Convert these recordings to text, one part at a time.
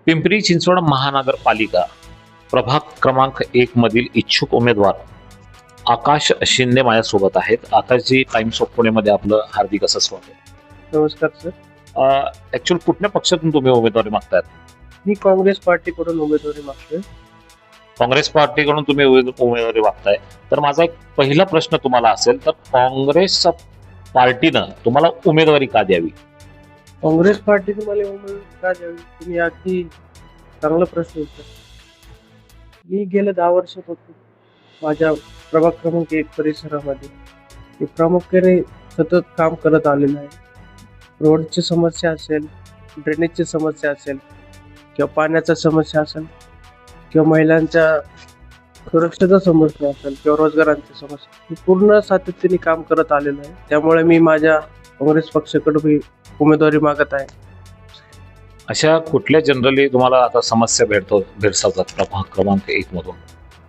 पिंपरी चिंचवड महानगरपालिका प्रभाग क्रमांक 1 मधील इच्छुक उमेदवार आकाश शिंदे माझ्यासोबत आहेत. आकाशजी, टाइम्स ऑफ पुणेमध्ये आपलं हार्दिक असं स्वागत. नमस्कार सर. ऍक्च्युअल कुठल्या पक्षातून तुम्ही उमेदवारी मागतायत? मी काँग्रेस पार्टीकडून उमेदवारी मागतोय. काँग्रेस पार्टीकडून तुम्ही उमेदवारी मागताय. तर माझा एक पहिला प्रश्न तुम्हाला असेल, तर काँग्रेस पार्टीनं तुम्हाला उमेदवारी का द्यावी? काँग्रेस पार्टी तुम्हाला उमेदवारी का द्यावी, तुम्ही अगदी चांगला प्रश्न विचार. मी गेल्या 10 वर्षात होतो माझ्या प्रभाग क्रमांक 1 परिसरामध्ये. मी प्रामुख्याने सतत काम करत आलेलं आहे. रोडची समस्या असेल, ड्रेनेजची समस्या असेल, किंवा पाण्याचा समस्या असेल, किंवा महिलांच्या सुरक्षेचा समस्या असेल, किंवा रोजगारांची समस्या, मी पूर्ण सातत्याने काम करत आलेलो आहे. त्यामुळे मी माझ्या काँग्रेस पक्षाकडे उमेदवारी मागत आहे. अशा कुठल्या जनरली तुम्हाला आता समस्या भेडसावतात प्रभाग क्रमांक 1 मधून?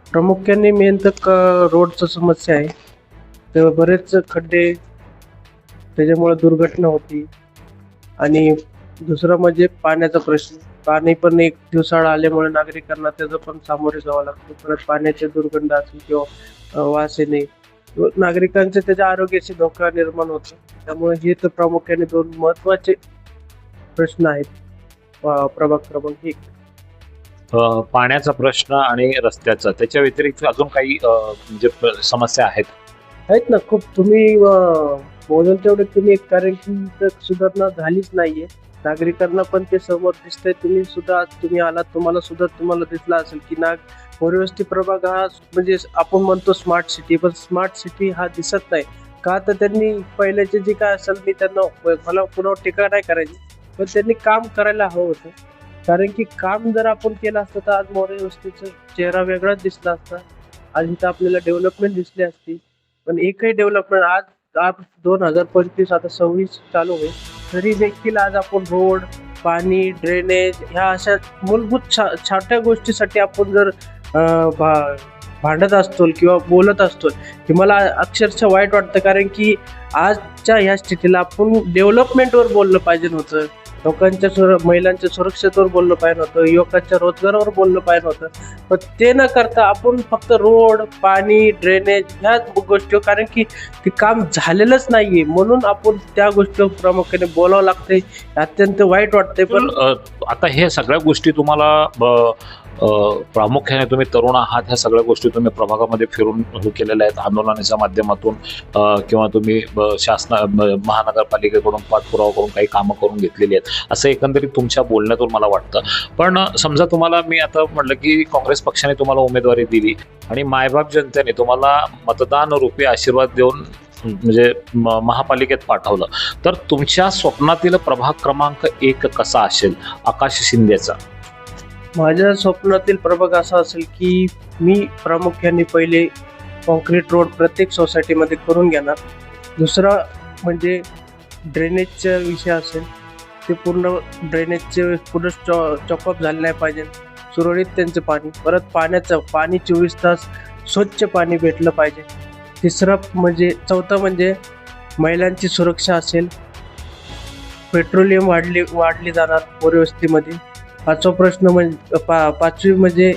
प्रामुख्याने मेन तर रोडचं समस्या आहे. तर बरेच खड्डे, त्याच्यामुळे दुर्घटना होती. आणि दुसरं म्हणजे पाण्याचा प्रश्न. पाणी पण एक दिवसाळा आल्यामुळे नागरिकांना त्याचं पण सामोरे जावं लागतं. परत पाण्याचे दुर्गंध असेल किंवा वास येणे, नागरिकांचे त्याच्या आरोग्याशी धोका निर्माण होतो. त्यामुळे हे तर प्रामुख्याने 2 महत्वाचे प्रश्न आहेत प्रभाग क्रमांक 1. पाण्याचा प्रश्न आणि रस्त्याचा, त्याच्या व्यतिरिक्त अजून काही म्हणजे समस्या आहेत ना खूप. तुम्ही बोलाल तेवढे तुम्ही एक, कारण की सुधारणा झालीच नाहीये. नागरिकांना पण ते समोर दिसतंय. तुम्ही आलात, तुम्हाला दिसला असेल की मोरवस्ती प्रभाग हा म्हणजे आपण म्हणतो स्मार्ट सिटी, पण स्मार्ट सिटी हा दिसत नाही. का तर त्यांनी पहिल्याचे जे काय असेल, मी त्यांना मला पुन्हा टीका नाही करायची, पण त्यांनी काम करायला हवं होतं. कारण की काम जर आपण केलं असतं तर आज मोरवस्तीचा चेहरा वेगळाच दिसला असता. आज इथं आपल्याला डेव्हलपमेंट दिसली असती. पण एकही डेव्हलपमेंट आज 2025 आता 26 चालू आहे, तरी देखील आज आपण रोड, पाणी, ड्रेनेज ह्या अशा मूलभूत छोट्या गोष्टीसाठी आपण जर भांडत असतो किंवा बोलत असतो, की मला अक्षरशः वाईट वाटतं. कारण की आजच्या ह्या स्थितीला आपण डेव्हलपमेंटवर बोललं पाहिजे होतं, लोकांच्या महिलांच्या सुरक्षेवर बोललं पाहिजे होतं, युवकांच्या रोजगारावर बोललं पाहिजे होतं. पण ते न करता आपण फक्त रोड, पाणी, ड्रेनेज ह्याच गोष्टी, कारण की ते काम झालेलंच नाहीये म्हणून आपण त्या गोष्टी प्रामुख्याने बोलावं लागतंय. अत्यंत वाईट वाटतंय. पण आता हे सगळ्या गोष्टी तुम्हाला प्रामुख्याने तुम्ही तरुण आहात, ह्या सगळ्या गोष्टी तुम्ही प्रभागामध्ये फिरून केलेल्या आहेत आंदोलनाच्या माध्यमातून, किंवा तुम्ही महानगरपालिकेकडून पाठपुरावा करून काही कामं करून घेतलेली आहेत, असं एकंदरीत तुमच्या बोलण्यातून मला वाटतं. पण समजा तुम्हाला मी आता म्हटलं की काँग्रेस पक्षाने तुम्हाला उमेदवारी दिली आणि मायबाप जनतेने तुम्हाला मतदान रूपी आशीर्वाद देऊन म्हणजे महापालिकेत पाठवलं, तर तुमच्या स्वप्नातील प्रभाग क्रमांक 1 कसा असेल आकाश शिंदेचा? माझ्या स्वप्नातील प्रभाग असा असेल की मी प्रामुख्याने पहिले कॉन्क्रीट रोड प्रत्येक सोसायटीमध्ये करून घेणार. दुसरा म्हणजे ड्रेनेजचा विषय असेल, ते पूर्ण ड्रेनेजचे पूर्ण चॉकअप झाले नाही पाहिजे, सुरळीत त्यांचं पाणी. परत पाणी 24 तास स्वच्छ पाणी भेटलं पाहिजे. चौथं म्हणजे महिलांची सुरक्षा असेल, पेट्रोलियम वाढली जाणार मोरवस्तीमध्ये. पाचवा प्रश्न म्हणजे पाचवी म्हणजे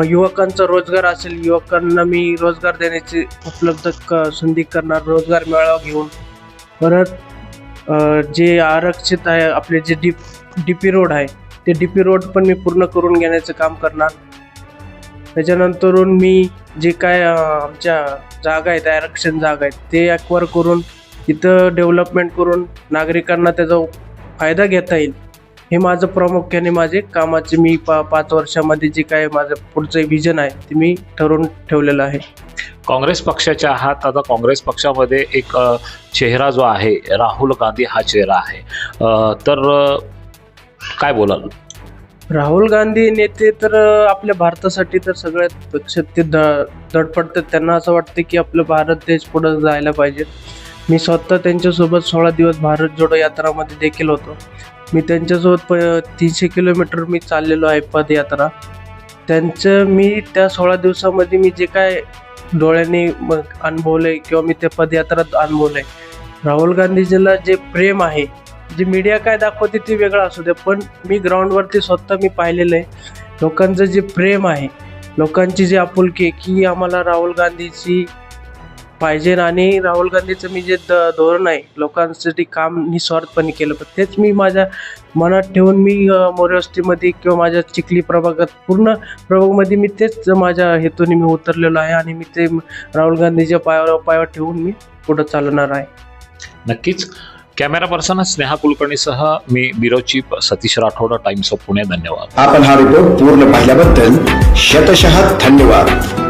युवकांचा रोजगार असेल, युवकांना मी रोजगार देण्याची उपलब्ध संधी करणार, रोजगार मेळावा घेऊन. परत जे आरक्षित आहे आपले जे डीपी रोड आहे, ते डीपी रोड पण मी पूर्ण करून घेण्याचं काम करणार. त्याच्यानंतरून मी जे काय आमच्या जागा आहेत, आरक्षण जागा आहेत, ते ॲक्वायर करून तिथं डेव्हलपमेंट करून नागरिकांना त्याचा फायदा घेता येईल. हे माझं प्रामुख्याने माझे कामाचे मी 5 वर्षामध्ये जे काय माझं पुढचं विजन आहे ते मी ठरवून ठेवलेलं आहे. काँग्रेस पक्षाच्या आहात. आता काँग्रेस पक्षामध्ये एक चेहरा जो आहे, राहुल गांधी हा चेहरा आहे, तर काय बोलाल? राहुल गांधी नेते तर आपल्या भारतासाठी तर सगळ्यात पेक्षा ते धडपडतात. त्यांना असं वाटतं की आपलं भारत देश पुढे जायला पाहिजे. मी स्वतः त्यांच्यासोबत 16 दिवस भारत जोडो यात्रामध्ये देखील होतो. मी त्यांच्यासोबत 300 किलोमीटर मी चाललेलो आहे पदयात्रा. मी त्या 16 दिवसामध्ये मी जे काय डोळ्यांनी अनुभवलंय किंवा मी त्या पदयात्रात अनुभवलंय, राहुल गांधीजीला जे प्रेम आहे जी मीडिया काय दाखवते ते वेगळं असू दे, पण मी ग्राउंडवरती स्वतः मी पाहिलेलं आहे. लोकांचं जे प्रेम आहे, लोकांची जी आपुलकी आहे की आम्हाला राहुल गांधीची पाहिजे, आणि राहुल गांधीचं मी जे धोरण आहे लोकांसाठी काम निस्वार्थपणे केलं, पण तेच मी माझ्या मनात ठेवून मी मोरे वस्तीमध्ये किंवा माझ्या चिखली प्रभागात पूर्ण प्रभागमध्ये मी तेच माझ्या हेतूने मी उतरलेलो आहे, आणि मी ते राहुल गांधीच्या पायावर ठेवून मी पुढं चालणार आहे. नक्कीच. कॅमेरा पर्सन स्नेहा कुलकर्णीसह मी bureau chief Satish Rathod, Times of Pune. धन्यवाद. आपण हा रिपोर्ट पूर्ण पाहिल्याबद्दल शतशः धन्यवाद.